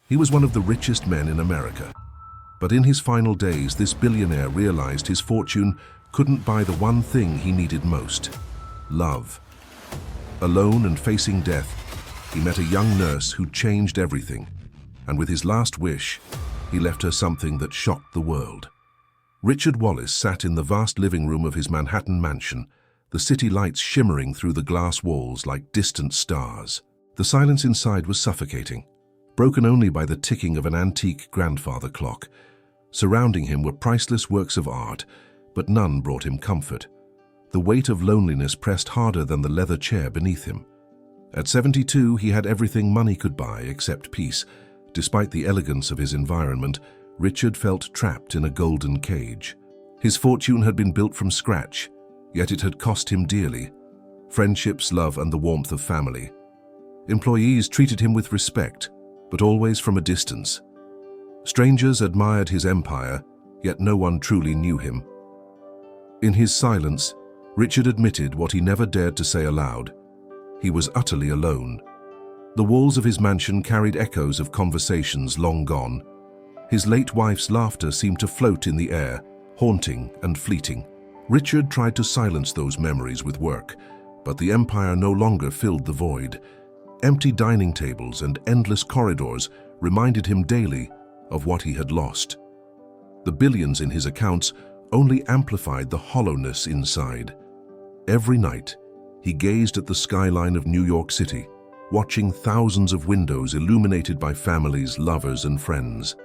He was one of the richest men in America. But in his final days, this billionaire realized his fortune couldn't buy the one thing he needed most: love. Alone and facing death, he met a young nurse who changed everything. And with his last wish, he left her something that shocked the world. Richard Wallace sat in the vast living room of his Manhattan mansion, the city lights shimmering through the glass walls like distant stars. The silence inside was suffocating, broken only by the ticking of an antique grandfather clock. Surrounding him were priceless works of art, but none brought him comfort. The weight of loneliness pressed harder than the leather chair beneath him. At 72, he had everything money could buy except peace. Despite the elegance of his environment, Richard felt trapped in a golden cage. His fortune had been built from scratch, yet it had cost him dearly: friendships, love, and the warmth of family. Employees treated him with respect, but always from a distance. Strangers admired his empire, yet no one truly knew him. In his silence, Richard admitted what he never dared to say aloud: he was utterly alone. The walls of his mansion carried echoes of conversations long gone. His late wife's laughter seemed to float in the air, haunting and fleeting. Richard tried to silence those memories with work, but the empire no longer filled the void. Empty dining tables and endless corridors reminded him daily of what he had lost. The billions in his accounts only amplified the hollowness inside. Every night, he gazed at the skyline of New York City, watching thousands of windows illuminated by families, lovers, and friends.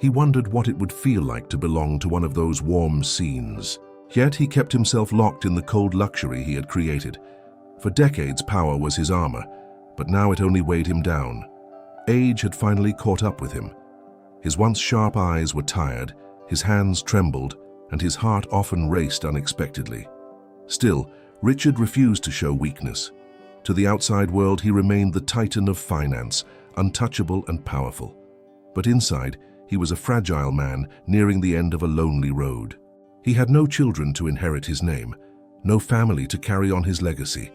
He wondered what it would feel like to belong to one of those warm scenes. Yet he kept himself locked in the cold luxury he had created. For decades, power was his armor, but now it only weighed him down. Age had finally caught up with him. His once sharp eyes were tired, his hands trembled, and his heart often raced unexpectedly. Still, Richard refused to show weakness. To the outside world, he remained the titan of finance, untouchable and powerful. But inside, he was a fragile man nearing the end of a lonely road. He had no children to inherit his name, no family to carry on his legacy.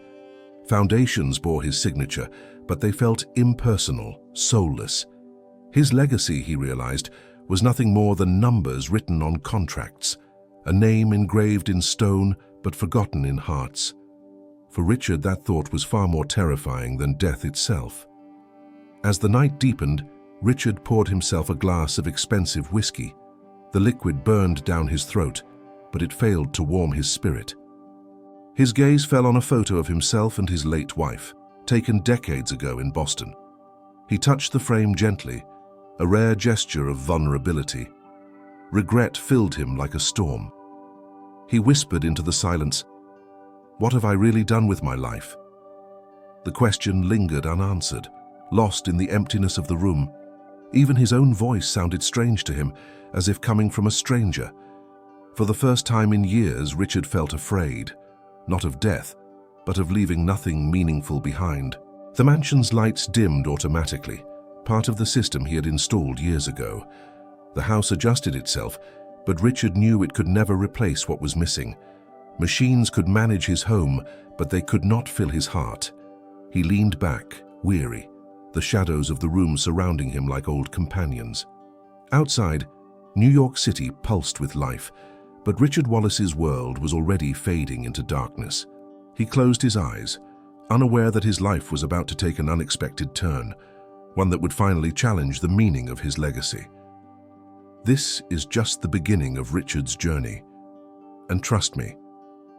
Foundations bore his signature, but they felt impersonal, soulless. His legacy, he realized, was nothing more than numbers written on contracts, a name engraved in stone but forgotten in hearts. For Richard, that thought was far more terrifying than death itself. As the night deepened, Richard poured himself a glass of expensive whiskey. The liquid burned down his throat, but it failed to warm his spirit. His gaze fell on a photo of himself and his late wife, taken decades ago in Boston. He touched the frame gently, a rare gesture of vulnerability. Regret filled him like a storm. He whispered into the silence, "What have I really done with my life?" The question lingered unanswered, lost in the emptiness of the room. Even his own voice sounded strange to him, as if coming from a stranger. For the first time in years, Richard felt afraid, not of death, but of leaving nothing meaningful behind. The mansion's lights dimmed automatically, part of the system he had installed years ago. The house adjusted itself, but Richard knew it could never replace what was missing. Machines could manage his home, but they could not fill his heart. He leaned back, weary, the shadows of the room surrounding him like old companions. Outside, New York City pulsed with life, but Richard Wallace's world was already fading into darkness. He closed his eyes, unaware that his life was about to take an unexpected turn, one that would finally challenge the meaning of his legacy. This is just the beginning of Richard's journey. And trust me,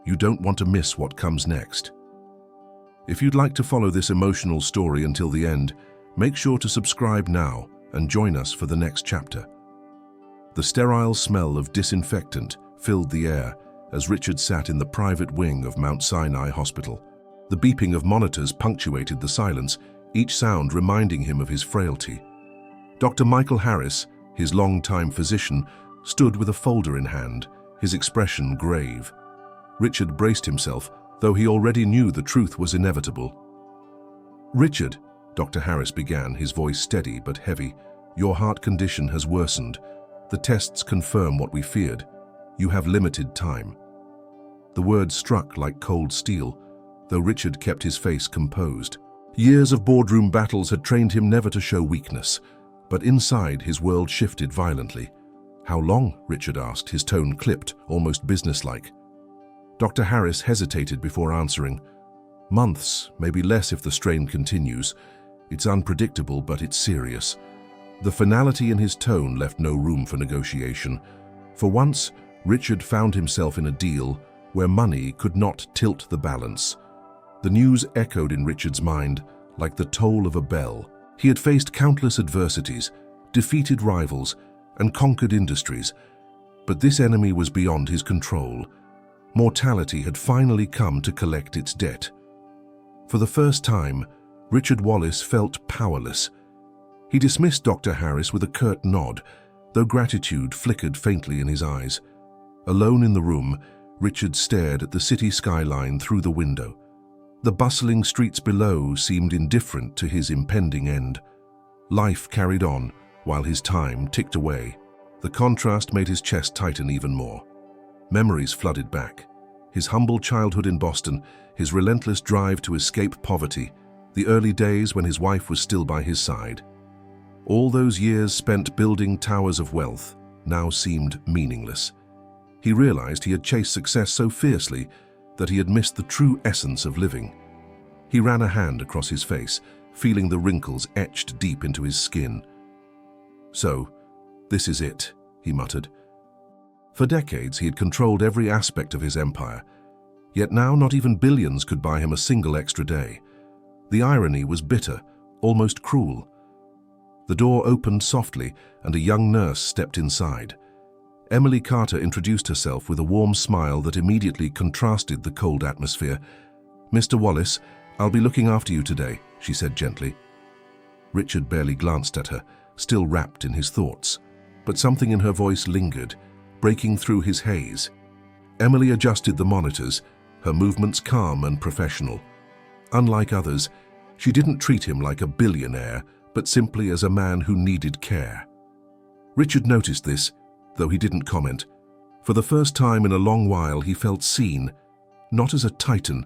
you don't want to miss what comes next. If you'd like to follow this emotional story until the end, make sure to subscribe now and join us for the next chapter. The sterile smell of disinfectant filled the air as Richard sat in the private wing of Mount Sinai Hospital. The beeping of monitors punctuated the silence, each sound reminding him of his frailty. Dr. Michael Harris, his longtime physician, stood with a folder in hand, his expression grave. Richard braced himself, though he already knew the truth was inevitable. "Richard," Dr. Harris began, his voice steady but heavy, "your heart condition has worsened. The tests confirm what we feared. You have limited time." The words struck like cold steel, though Richard kept his face composed. Years of boardroom battles had trained him never to show weakness. But inside, his world shifted violently. "How long?" Richard asked, his tone clipped, almost businesslike. Dr. Harris hesitated before answering. "Months, maybe less if the strain continues. It's unpredictable, but it's serious." The finality in his tone left no room for negotiation. For once, Richard found himself in a deal where money could not tilt the balance. The news echoed in Richard's mind like the toll of a bell. He had faced countless adversities, defeated rivals, and conquered industries. But this enemy was beyond his control. Mortality had finally come to collect its debt. For the first time, Richard Wallace felt powerless. He dismissed Dr. Harris with a curt nod, though gratitude flickered faintly in his eyes. Alone in the room, Richard stared at the city skyline through the window. The bustling streets below seemed indifferent to his impending end. Life carried on, while his time ticked away. The contrast made his chest tighten even more. Memories flooded back. His humble childhood in Boston, his relentless drive to escape poverty, the early days when his wife was still by his side. All those years spent building towers of wealth now seemed meaningless. He realized he had chased success so fiercely that he had missed the true essence of living. He ran a hand across his face, feeling the wrinkles etched deep into his skin. "So, this is it," he muttered. For decades, he had controlled every aspect of his empire, yet now not even billions could buy him a single extra day. The irony was bitter, almost cruel. The door opened softly, and a young nurse stepped inside. Emily Carter introduced herself with a warm smile that immediately contrasted the cold atmosphere. "Mr. Wallace, I'll be looking after you today," she said gently. Richard barely glanced at her, still wrapped in his thoughts, but something in her voice lingered, breaking through his haze. Emily adjusted the monitors, her movements calm and professional. Unlike others, she didn't treat him like a billionaire, but simply as a man who needed care. Richard noticed this, though he didn't comment. For the first time in a long while, he felt seen, not as a titan,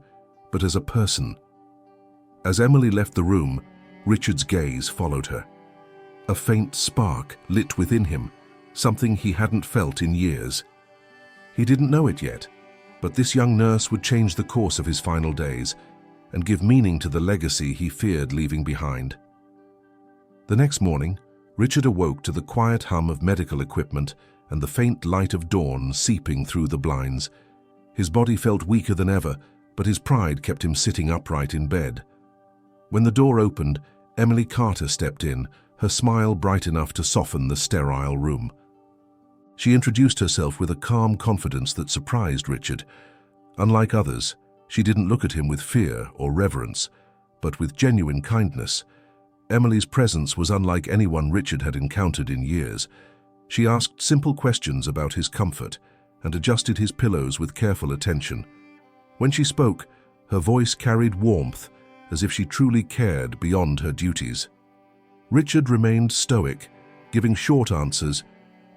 but as a person. As Emily left the room, Richard's gaze followed her. A faint spark lit within him, something he hadn't felt in years. He didn't know it yet, but this young nurse would change the course of his final days and give meaning to the legacy he feared leaving behind. The next morning, Richard awoke to the quiet hum of medical equipment and the faint light of dawn seeping through the blinds. His body felt weaker than ever, but his pride kept him sitting upright in bed. When the door opened, Emily Carter stepped in, her smile bright enough to soften the sterile room. She introduced herself with a calm confidence that surprised Richard. Unlike others, she didn't look at him with fear or reverence, but with genuine kindness. Emily's presence was unlike anyone Richard had encountered in years. She asked simple questions about his comfort and adjusted his pillows with careful attention. When she spoke, her voice carried warmth, as if she truly cared beyond her duties. Richard remained stoic, giving short answers,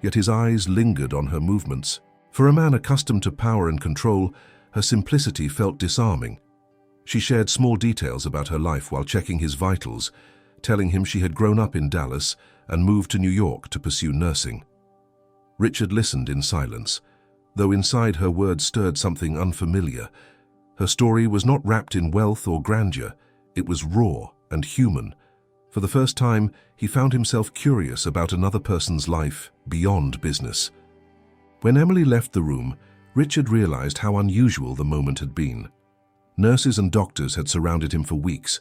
yet his eyes lingered on her movements. For a man accustomed to power and control, her simplicity felt disarming. She shared small details about her life while checking his vitals, telling him she had grown up in Dallas and moved to New York to pursue nursing. Richard listened in silence, though inside her words stirred something unfamiliar. Her story was not wrapped in wealth or grandeur. It was raw and human. For the first time, he found himself curious about another person's life beyond business. When Emily left the room, Richard realized how unusual the moment had been. Nurses and doctors had surrounded him for weeks,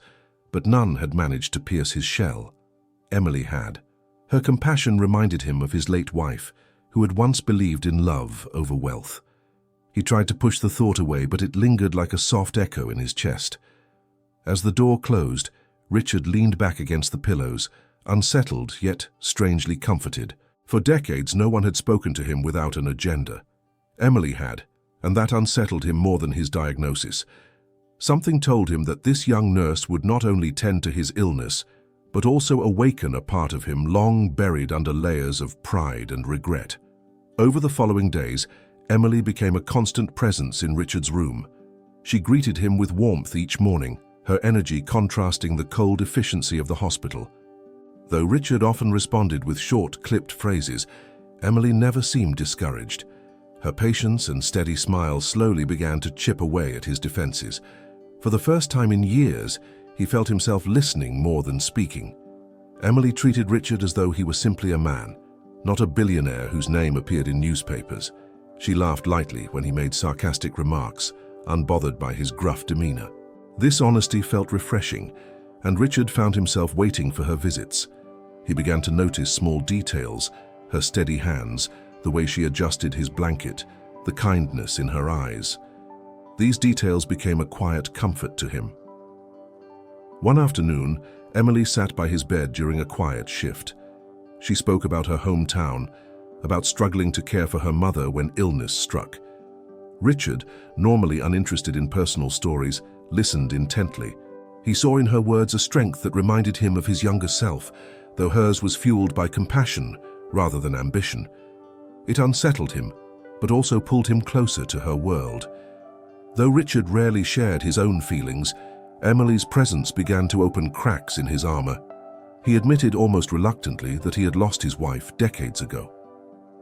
but none had managed to pierce his shell. Emily had. Her compassion reminded him of his late wife, who had once believed in love over wealth. He tried to push the thought away, but it lingered like a soft echo in his chest. As the door closed, Richard leaned back against the pillows, unsettled yet strangely comforted. For decades, no one had spoken to him without an agenda. Emily had, and that unsettled him more than his diagnosis. Something told him that this young nurse would not only tend to his illness, but also awaken a part of him long buried under layers of pride and regret. Over the following days, Emily became a constant presence in Richard's room. She greeted him with warmth each morning, her energy contrasting the cold efficiency of the hospital. Though Richard often responded with short, clipped phrases, Emily never seemed discouraged. Her patience and steady smile slowly began to chip away at his defenses. For the first time in years, he felt himself listening more than speaking. Emily treated Richard as though he were simply a man, not a billionaire whose name appeared in newspapers. She laughed lightly when he made sarcastic remarks, unbothered by his gruff demeanor. This honesty felt refreshing, and Richard found himself waiting for her visits. He began to notice small details, her steady hands, the way she adjusted his blanket, the kindness in her eyes. These details became a quiet comfort to him. One afternoon, Emily sat by his bed during a quiet shift. She spoke about her hometown, about struggling to care for her mother when illness struck. Richard, normally uninterested in personal stories, listened intently. He saw in her words a strength that reminded him of his younger self, though hers was fueled by compassion rather than ambition. It unsettled him, but also pulled him closer to her world. Though Richard rarely shared his own feelings, Emily's presence began to open cracks in his armor. He admitted almost reluctantly that he had lost his wife decades ago.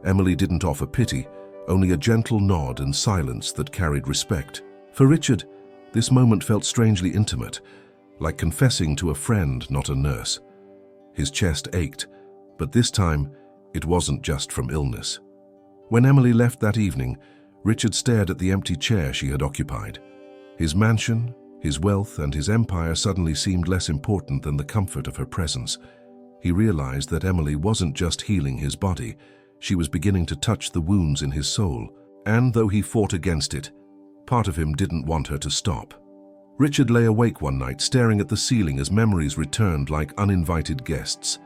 Emily didn't offer pity, only a gentle nod and silence that carried respect. For Richard, this moment felt strangely intimate, like confessing to a friend, not a nurse. His chest ached, but this time it wasn't just from illness. When Emily left that evening, Richard stared at the empty chair she had occupied. His mansion, his wealth, and his empire suddenly seemed less important than the comfort of her presence. He realized that Emily wasn't just healing his body, she was beginning to touch the wounds in his soul, and though he fought against it, part of him didn't want her to stop. Richard lay awake one night, staring at the ceiling as memories returned like uninvited guests.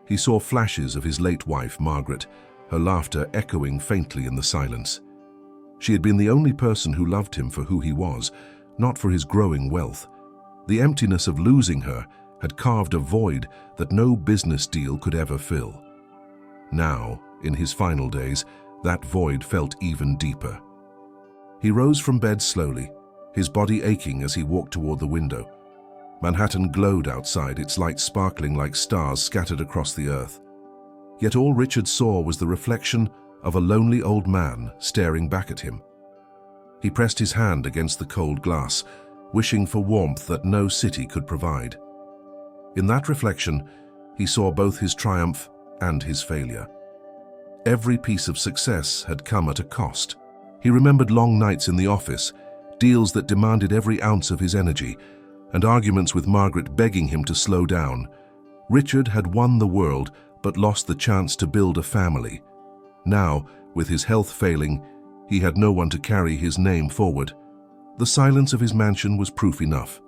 He saw flashes of his late wife, Margaret, her laughter echoing faintly in the silence. She had been the only person who loved him for who he was, not for his growing wealth. The emptiness of losing her had carved a void that no business deal could ever fill. Now, in his final days, that void felt even deeper. He rose from bed slowly, his body aching as he walked toward the window. Manhattan glowed outside, its light sparkling like stars scattered across the earth. Yet all Richard saw was the reflection of a lonely old man staring back at him. He pressed his hand against the cold glass, wishing for warmth that no city could provide. In that reflection, he saw both his triumph and his failure. Every piece of success had come at a cost. He remembered long nights in the office, deals that demanded every ounce of his energy, and arguments with Margaret begging him to slow down. Richard had won the world, but lost the chance to build a family. Now, with his health failing, he had no one to carry his name forward. The silence of his mansion was proof enough.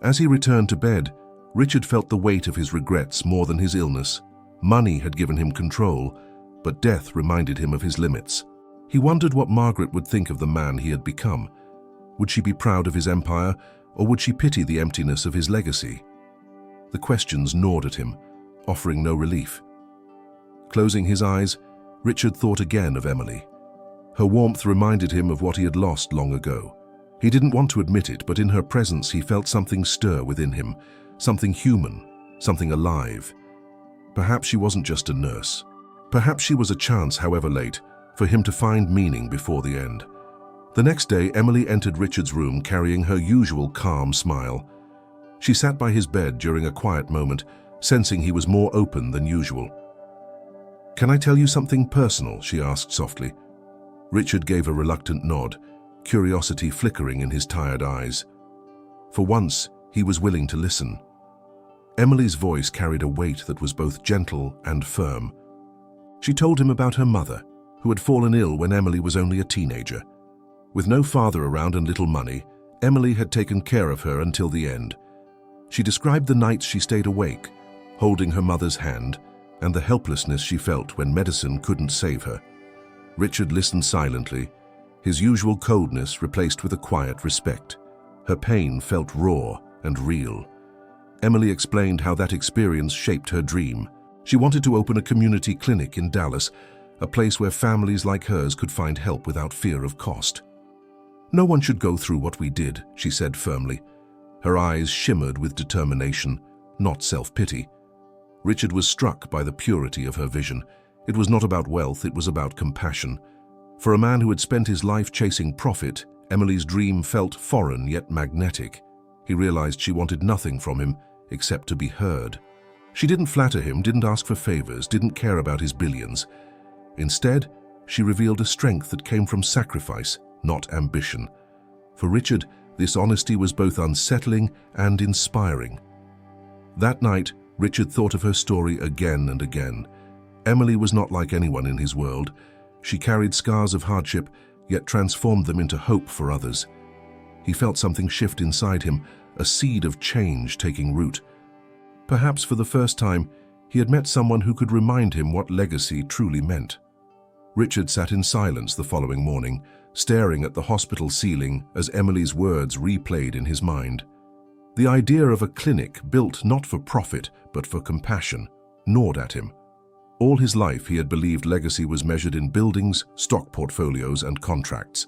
As he returned to bed, Richard felt the weight of his regrets more than his illness. Money had given him control, but death reminded him of his limits. He wondered what Margaret would think of the man he had become. Would she be proud of his empire, or would she pity the emptiness of his legacy? The questions gnawed at him, offering no relief. Closing his eyes, Richard thought again of Emily. Her warmth reminded him of what he had lost long ago. He didn't want to admit it, but in her presence he felt something stir within him, something human, something alive. Perhaps she wasn't just a nurse. Perhaps she was a chance, however late, for him to find meaning before the end. The next day, Emily entered Richard's room carrying her usual calm smile. She sat by his bed during a quiet moment, sensing he was more open than usual. "Can I tell you something personal?" she asked softly. Richard gave a reluctant nod, curiosity flickering in his tired eyes. For once, he was willing to listen. Emily's voice carried a weight that was both gentle and firm. She told him about her mother, who had fallen ill when Emily was only a teenager. With no father around and little money, Emily had taken care of her until the end. She described the nights she stayed awake, holding her mother's hand, and the helplessness she felt when medicine couldn't save her. Richard listened silently, his usual coldness replaced with a quiet respect. Her pain felt raw and real. Emily explained how that experience shaped her dream. She wanted to open a community clinic in Dallas, a place where families like hers could find help without fear of cost. "No one should go through what we did," she said firmly. Her eyes shimmered with determination, not self-pity. Richard was struck by the purity of her vision. It was not about wealth, it was about compassion. For a man who had spent his life chasing profit, Emily's dream felt foreign yet magnetic. He realized she wanted nothing from him except to be heard. She didn't flatter him, didn't ask for favors, didn't care about his billions. Instead, she revealed a strength that came from sacrifice, not ambition. For Richard, this honesty was both unsettling and inspiring. That night, Richard thought of her story again and again. Emily was not like anyone in his world. She carried scars of hardship, yet transformed them into hope for others. He felt something shift inside him, a seed of change taking root. Perhaps for the first time, he had met someone who could remind him what legacy truly meant. Richard sat in silence the following morning, staring at the hospital ceiling as Emily's words replayed in his mind. The idea of a clinic built not for profit but for compassion gnawed at him. All his life he had believed legacy was measured in buildings, stock portfolios, and contracts.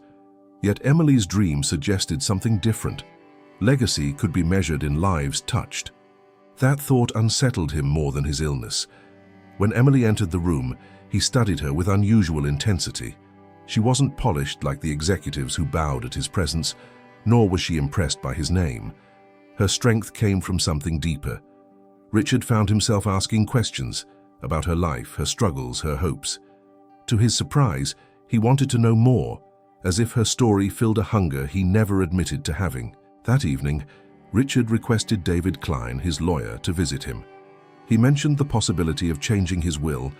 Yet Emily's dream suggested something different. Legacy could be measured in lives touched. That thought unsettled him more than his illness. When Emily entered the room, he studied her with unusual intensity. She wasn't polished like the executives who bowed at his presence, nor was she impressed by his name. Her strength came from something deeper. Richard found himself asking questions about her life, her struggles, her hopes. To his surprise, he wanted to know more, as if her story filled a hunger he never admitted to having. That evening, Richard requested David Klein, his lawyer, to visit him. He mentioned the possibility of changing his will,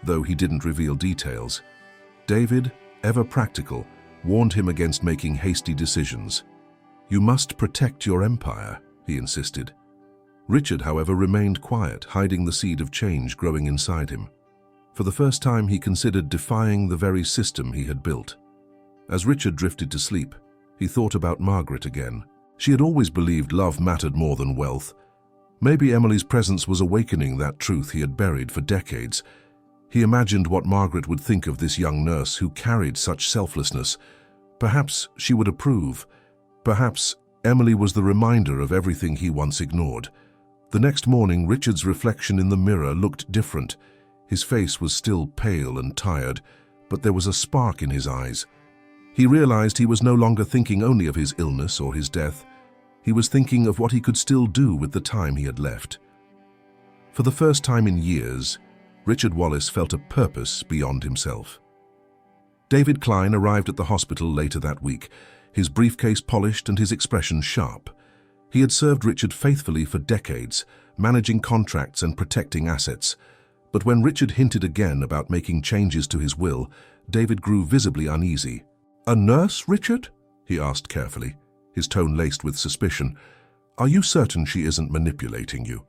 though he didn't reveal details. David, ever practical, warned him against making hasty decisions. "You must protect your empire," he insisted. Richard, however, remained quiet, hiding the seed of change growing inside him. For the first time, he considered defying the very system he had built. As Richard drifted to sleep, he thought about Margaret again. She had always believed love mattered more than wealth. Maybe Emily's presence was awakening that truth he had buried for decades. He imagined what Margaret would think of this young nurse who carried such selflessness. Perhaps she would approve. Perhaps Emily was the reminder of everything he once ignored. The next morning, Richard's reflection in the mirror looked different. His face was still pale and tired, but there was a spark in his eyes. He realized he was no longer thinking only of his illness or his death. He was thinking of what he could still do with the time he had left. For the first time in years, Richard Wallace felt a purpose beyond himself. David Klein arrived at the hospital later that week, his briefcase polished and his expression sharp. He had served Richard faithfully for decades, managing contracts and protecting assets. But when Richard hinted again about making changes to his will, David grew visibly uneasy. "A nurse, Richard?" he asked carefully, his tone laced with suspicion. "Are you certain she isn't manipulating you?"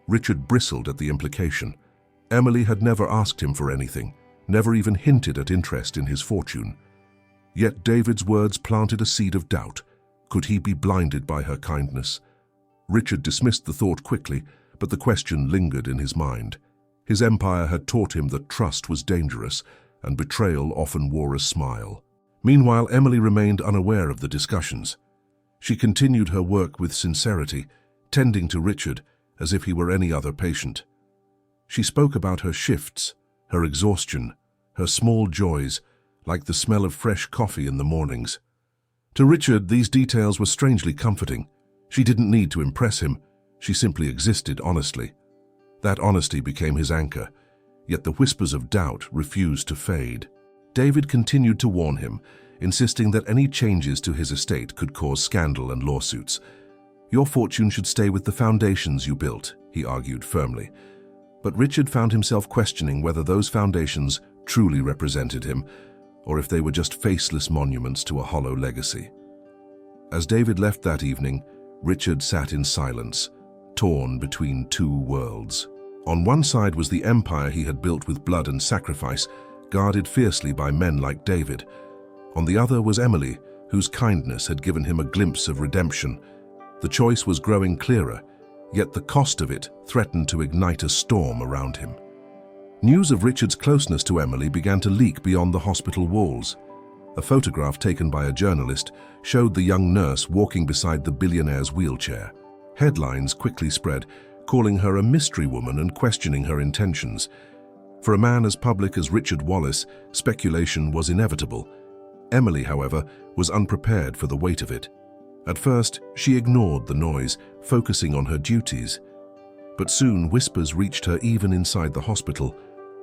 Richard bristled at the implication. Emily had never asked him for anything, never even hinted at interest in his fortune. Yet David's words planted a seed of doubt. Could he be blinded by her kindness? Richard dismissed the thought quickly, but the question lingered in his mind. His empire had taught him that trust was dangerous, and betrayal often wore a smile. Meanwhile, Emily remained unaware of the discussions. She continued her work with sincerity, tending to Richard as if he were any other patient. She spoke about her shifts, her exhaustion, her small joys, like the smell of fresh coffee in the mornings. To Richard, these details were strangely comforting. She didn't need to impress him. She simply existed honestly. That honesty became his anchor, yet the whispers of doubt refused to fade. David continued to warn him, insisting that any changes to his estate could cause scandal and lawsuits. "Your fortune should stay with the foundations you built," he argued firmly. But Richard found himself questioning whether those foundations truly represented him, or if they were just faceless monuments to a hollow legacy. As David left that evening, Richard sat in silence, torn between two worlds. On one side was the empire he had built with blood and sacrifice, guarded fiercely by men like David. On the other was Emily, whose kindness had given him a glimpse of redemption. The choice was growing clearer, yet the cost of it threatened to ignite a storm around him. News of Richard's closeness to Emily began to leak beyond the hospital walls. A photograph taken by a journalist showed the young nurse walking beside the billionaire's wheelchair. Headlines quickly spread, calling her a mystery woman and questioning her intentions. For a man as public as Richard Wallace, speculation was inevitable. Emily, however, was unprepared for the weight of it. At first, she ignored the noise, focusing on her duties. But soon whispers reached her even inside the hospital.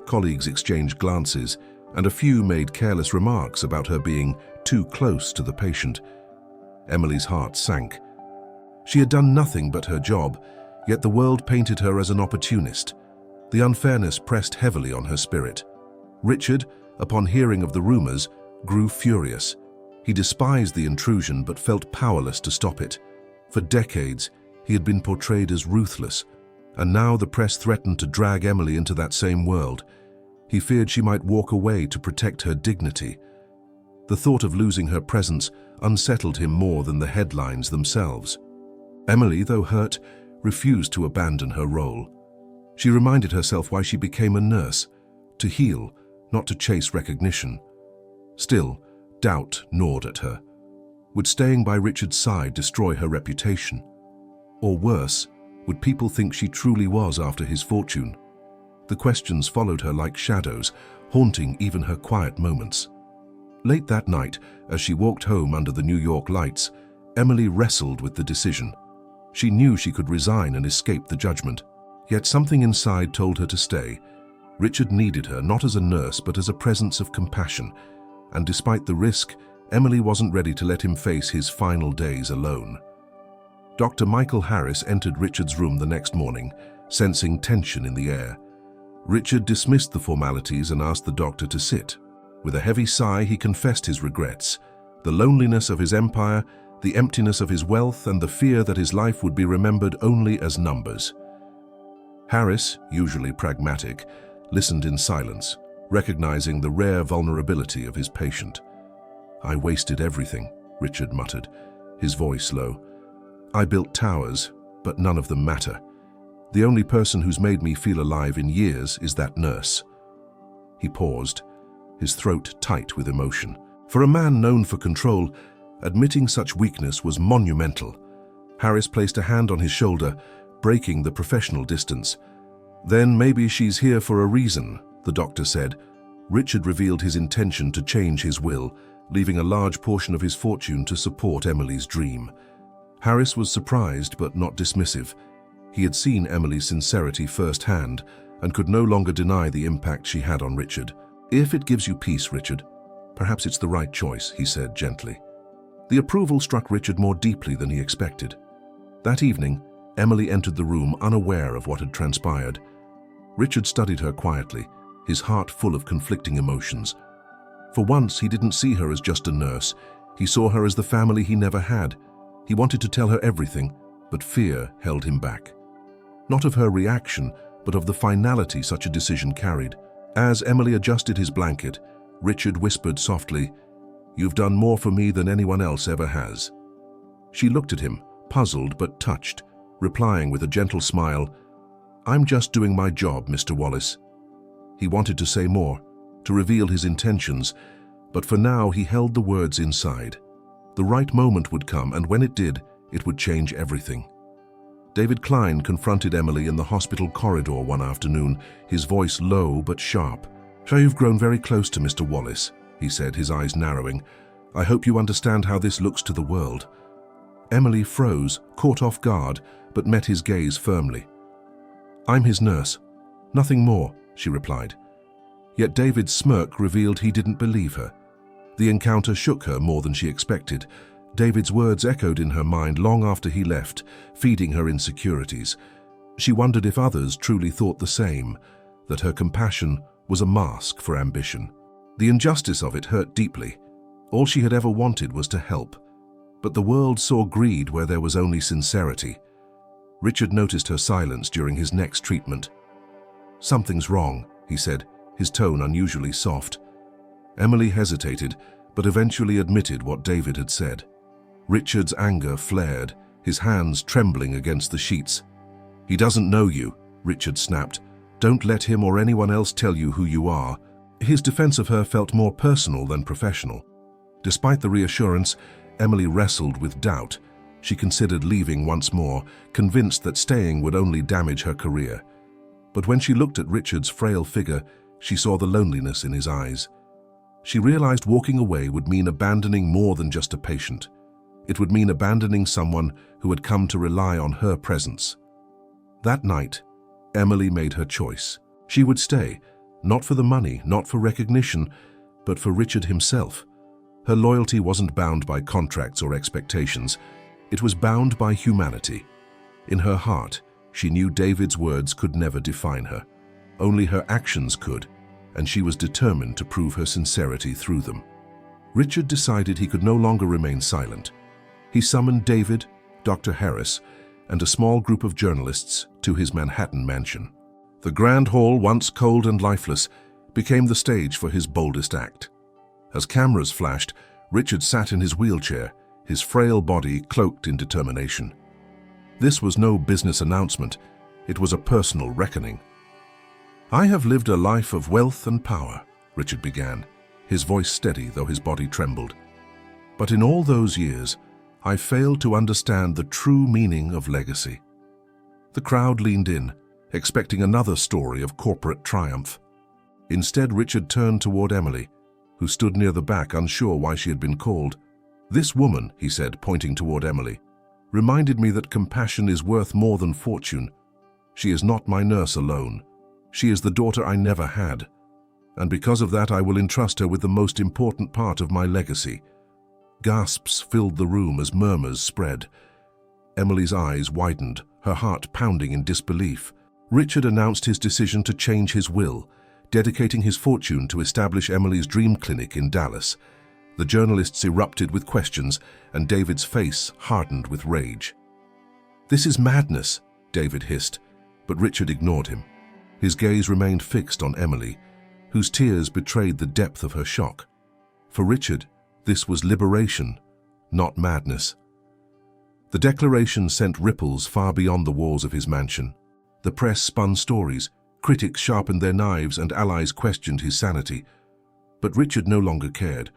Colleagues exchanged glances, and a few made careless remarks about her being too close to the patient. Emily's heart sank. She had done nothing but her job, yet the world painted her as an opportunist. The unfairness pressed heavily on her spirit. Richard, upon hearing of the rumors, grew furious. He despised the intrusion but felt powerless to stop it. For decades, he had been portrayed as ruthless, and now the press threatened to drag Emily into that same world. He feared she might walk away to protect her dignity. The thought of losing her presence unsettled him more than the headlines themselves. Emily, though hurt, refused to abandon her role. She reminded herself why she became a nurse, to heal, not to chase recognition. Still, doubt gnawed at her. Would staying by Richard's side destroy her reputation? Or worse, would people think she truly was after his fortune? The questions followed her like shadows, haunting even her quiet moments. Late that night, as she walked home under the New York lights, Emily wrestled with the decision. She knew she could resign and escape the judgment. Yet something inside told her to stay. Richard needed her not as a nurse but as a presence of compassion, and despite the risk, Emily wasn't ready to let him face his final days alone. Dr. Michael Harris entered Richard's room the next morning, sensing tension in the air. Richard dismissed the formalities and asked the doctor to sit. With a heavy sigh, he confessed his regrets, the loneliness of his empire, the emptiness of his wealth, and the fear that his life would be remembered only as numbers. Harris, usually pragmatic, listened in silence, recognizing the rare vulnerability of his patient. "I wasted everything," Richard muttered, his voice low. "I built towers, but none of them matter. The only person who's made me feel alive in years is that nurse." He paused, his throat tight with emotion. For a man known for control, admitting such weakness was monumental. Harris placed a hand on his shoulder, breaking the professional distance. "Then maybe she's here for a reason," the doctor said. Richard revealed his intention to change his will, leaving a large portion of his fortune to support Emily's dream. Harris was surprised but not dismissive. He had seen Emily's sincerity firsthand and could no longer deny the impact she had on Richard. "If it gives you peace, Richard, perhaps it's the right choice," he said gently. The approval struck Richard more deeply than he expected. That evening, Emily entered the room unaware of what had transpired. Richard studied her quietly, his heart full of conflicting emotions. For once, he didn't see her as just a nurse. He saw her as the family he never had. He wanted to tell her everything, but fear held him back. Not of her reaction, but of the finality such a decision carried. As Emily adjusted his blanket, Richard whispered softly, "You've done more for me than anyone else ever has." She looked at him, puzzled but touched, replying with a gentle smile, "I'm just doing my job, Mr. Wallace." He wanted to say more, to reveal his intentions, but for now he held the words inside. The right moment would come, and when it did, it would change everything. David Klein confronted Emily in the hospital corridor one afternoon, his voice low but sharp. "So you've grown very close to Mr. Wallace," he said, his eyes narrowing. "I hope you understand how this looks to the world." Emily froze, caught off guard, but met his gaze firmly. "I'm his nurse. Nothing more," she replied. Yet David's smirk revealed he didn't believe her. The encounter shook her more than she expected. David's words echoed in her mind long after he left, feeding her insecurities. She wondered if others truly thought the same, that her compassion was a mask for ambition. The injustice of it hurt deeply. All she had ever wanted was to help. But the world saw greed where there was only sincerity. Richard noticed her silence during his next treatment. "Something's wrong," he said, his tone unusually soft. Emily hesitated, but eventually admitted what David had said. Richard's anger flared, his hands trembling against the sheets. "He doesn't know you," Richard snapped. "Don't let him or anyone else tell you who you are." His defense of her felt more personal than professional. Despite the reassurance, Emily wrestled with doubt. She considered leaving once more, convinced that staying would only damage her career. But when she looked at Richard's frail figure, she saw the loneliness in his eyes. She realized walking away would mean abandoning more than just a patient. It would mean abandoning someone who had come to rely on her presence. That night, Emily made her choice. She would stay, not for the money, not for recognition, but for Richard himself. Her loyalty wasn't bound by contracts or expectations. It was bound by humanity. In her heart, she knew David's words could never define her. Only her actions could, and she was determined to prove her sincerity through them. Richard decided he could no longer remain silent. He summoned David, Dr. Harris, and a small group of journalists to his Manhattan mansion. The grand hall, once cold and lifeless, became the stage for his boldest act. As cameras flashed, Richard sat in his wheelchair, his frail body cloaked in determination. This was no business announcement, it was a personal reckoning. "I have lived a life of wealth and power," Richard began, his voice steady though his body trembled. "But in all those years, I failed to understand the true meaning of legacy." The crowd leaned in, expecting another story of corporate triumph. Instead, Richard turned toward Emily, who stood near the back, unsure why she had been called. "This woman," he said, pointing toward Emily, "reminded me that compassion is worth more than fortune. She is not my nurse alone. She is the daughter I never had. And because of that, I will entrust her with the most important part of my legacy." Gasps filled the room as murmurs spread. Emily's eyes widened, her heart pounding in disbelief. Richard announced his decision to change his will, dedicating his fortune to establish Emily's dream clinic in Dallas. The journalists erupted with questions, and David's face hardened with rage. "This is madness," David hissed, but Richard ignored him. His gaze remained fixed on Emily, whose tears betrayed the depth of her shock. For Richard, this was liberation, not madness. The declaration sent ripples far beyond the walls of his mansion. The press spun stories, critics sharpened their knives, and allies questioned his sanity. But Richard no longer cared.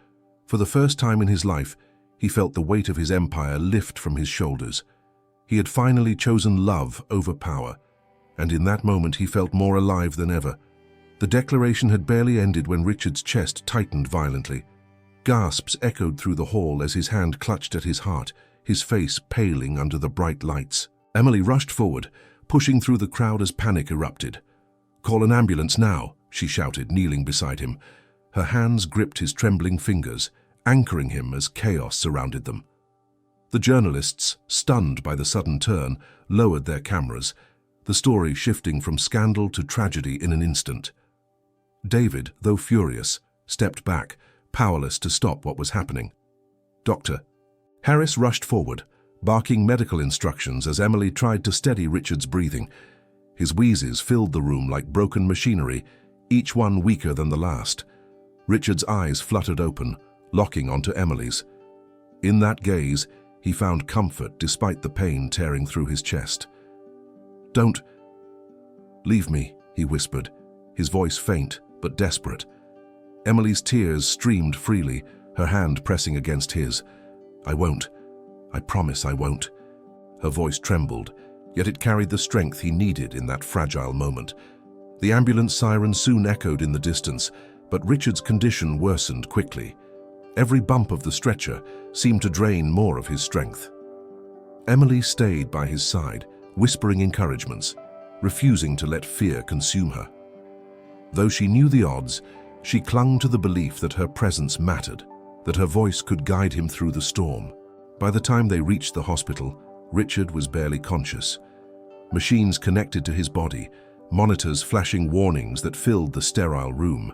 For the first time in his life, he felt the weight of his empire lift from his shoulders. He had finally chosen love over power, and in that moment he felt more alive than ever. The declaration had barely ended when Richard's chest tightened violently. Gasps echoed through the hall as his hand clutched at his heart, his face paling under the bright lights. Emily rushed forward, pushing through the crowd as panic erupted. "Call an ambulance now," she shouted, kneeling beside him. Her hands gripped his trembling fingers, anchoring him as chaos surrounded them. The journalists, stunned by the sudden turn, lowered their cameras, the story shifting from scandal to tragedy in an instant. David, though furious, stepped back, powerless to stop what was happening. "Doctor." Harris rushed forward, barking medical instructions as Emily tried to steady Richard's breathing. His wheezes filled the room like broken machinery, each one weaker than the last. Richard's eyes fluttered open, locking onto Emily's. In that gaze, he found comfort despite the pain tearing through his chest. "Don't leave me," he whispered, his voice faint but desperate. Emily's tears streamed freely, her hand pressing against his. "I won't. I promise I won't." Her voice trembled, yet it carried the strength he needed in that fragile moment. The ambulance siren soon echoed in the distance, but Richard's condition worsened quickly. Every bump of the stretcher seemed to drain more of his strength. Emily stayed by his side, whispering encouragements, refusing to let fear consume her. Though she knew the odds, she clung to the belief that her presence mattered, that her voice could guide him through the storm. By the time they reached the hospital, Richard was barely conscious. Machines connected to his body, monitors flashing warnings that filled the sterile room.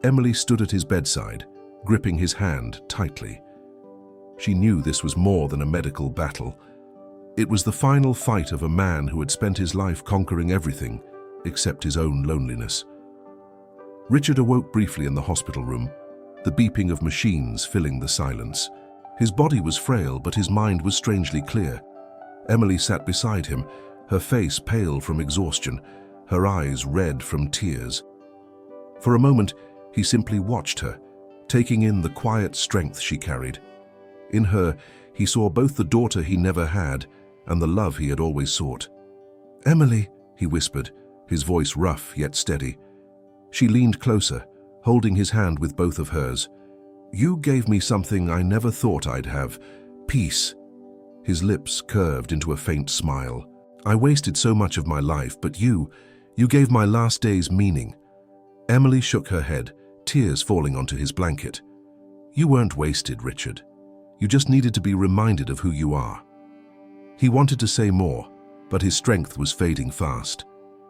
Emily stood at his bedside, gripping his hand tightly. She knew this was more than a medical battle. It was the final fight of a man who had spent his life conquering everything except his own loneliness. Richard awoke briefly in the hospital room, the beeping of machines filling the silence. His body was frail, but his mind was strangely clear. Emily sat beside him, her face pale from exhaustion, her eyes red from tears. For a moment, he simply watched her, taking in the quiet strength she carried. In her, He saw both the daughter he never had and the love he had always sought. "Emily," he whispered, his voice rough yet steady. She leaned closer, holding his hand with both of hers. "You gave me something I never thought I'd have. Peace." His lips curved into a faint smile. "I wasted so much of my life, but you gave my last days meaning." Emily shook her head, tears falling onto his blanket. "You weren't wasted, Richard. You just needed to be reminded of who you are." He wanted to say more, but his strength was fading fast.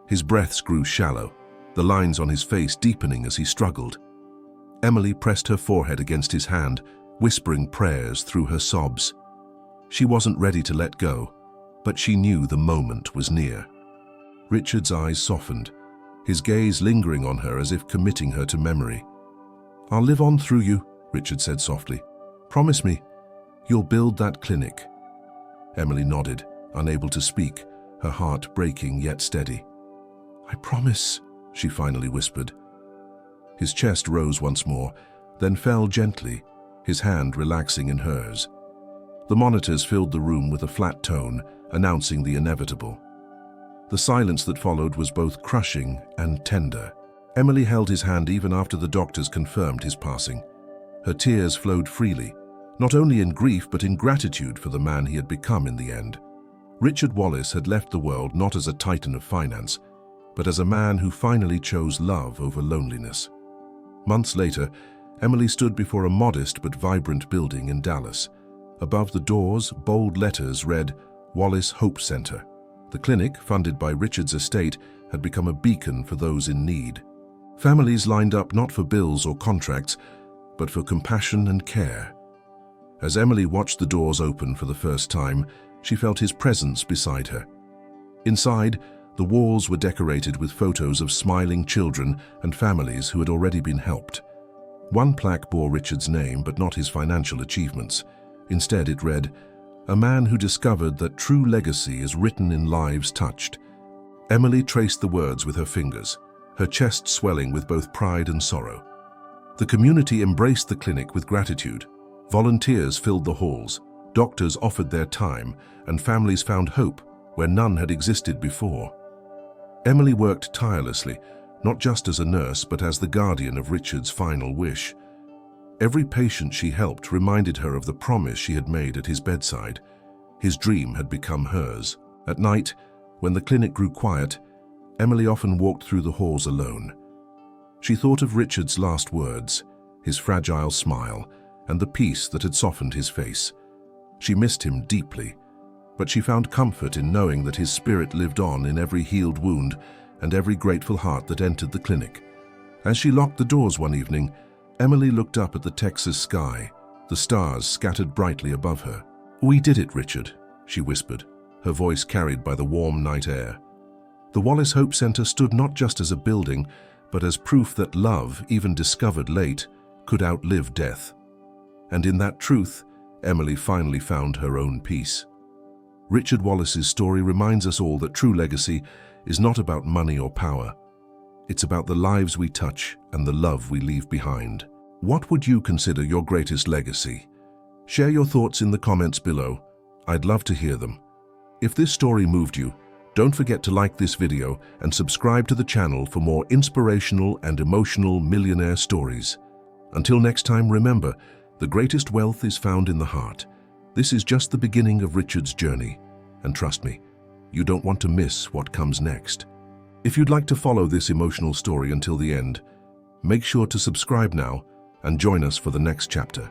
His breaths grew shallow, the lines on his face deepening as he struggled. Emily pressed her forehead against his hand, whispering prayers through her sobs. She wasn't ready to let go, but she knew the moment was near. Richard's eyes softened, his gaze lingering on her as if committing her to memory. "I'll live on through you," Richard said softly. "Promise me, you'll build that clinic." Emily nodded, unable to speak, her heart breaking yet steady. "I promise," she finally whispered. His chest rose once more, then fell gently, his hand relaxing in hers. The monitors filled the room with a flat tone, announcing the inevitable. The silence that followed was both crushing and tender. Emily held his hand even after the doctors confirmed his passing. Her tears flowed freely, not only in grief but in gratitude for the man he had become in the end. Richard Wallace had left the world not as a titan of finance, but as a man who finally chose love over loneliness. Months later, Emily stood before a modest but vibrant building in Dallas. Above the doors, bold letters read, "Wallace Hope Center." The clinic, funded by Richard's estate, had become a beacon for those in need. Families lined up not for bills or contracts, but for compassion and care. As Emily watched the doors open for the first time, she felt his presence beside her. Inside, the walls were decorated with photos of smiling children and families who had already been helped. One plaque bore Richard's name, but not his financial achievements. Instead, it read, "A man who discovered that true legacy is written in lives touched." Emily traced the words with her fingers, her chest swelling with both pride and sorrow. The community embraced the clinic with gratitude. Volunteers filled the halls, doctors offered their time, and families found hope where none had existed before. Emily worked tirelessly, not just as a nurse, but as the guardian of Richard's final wish. Every patient she helped reminded her of the promise she had made at his bedside. His dream had become hers. At night, when the clinic grew quiet, Emily often walked through the halls alone. She thought of Richard's last words, his fragile smile, and the peace that had softened his face. She missed him deeply, but she found comfort in knowing that his spirit lived on in every healed wound and every grateful heart that entered the clinic. As she locked the doors one evening, Emily looked up at the Texas sky, the stars scattered brightly above her. "We did it, Richard," she whispered, her voice carried by the warm night air. The Wallace Hope Center stood not just as a building, but as proof that love, even discovered late, could outlive death. And in that truth, Emily finally found her own peace. Richard Wallace's story reminds us all that true legacy is not about money or power. It's about the lives we touch and the love we leave behind. What would you consider your greatest legacy? Share your thoughts in the comments below. I'd love to hear them. If this story moved you, don't forget to like this video and subscribe to the channel for more inspirational and emotional millionaire stories. Until next time, remember, the greatest wealth is found in the heart. This is just the beginning of Richard's journey, and trust me, you don't want to miss what comes next. If you'd like to follow this emotional story until the end, make sure to subscribe now and join us for the next chapter.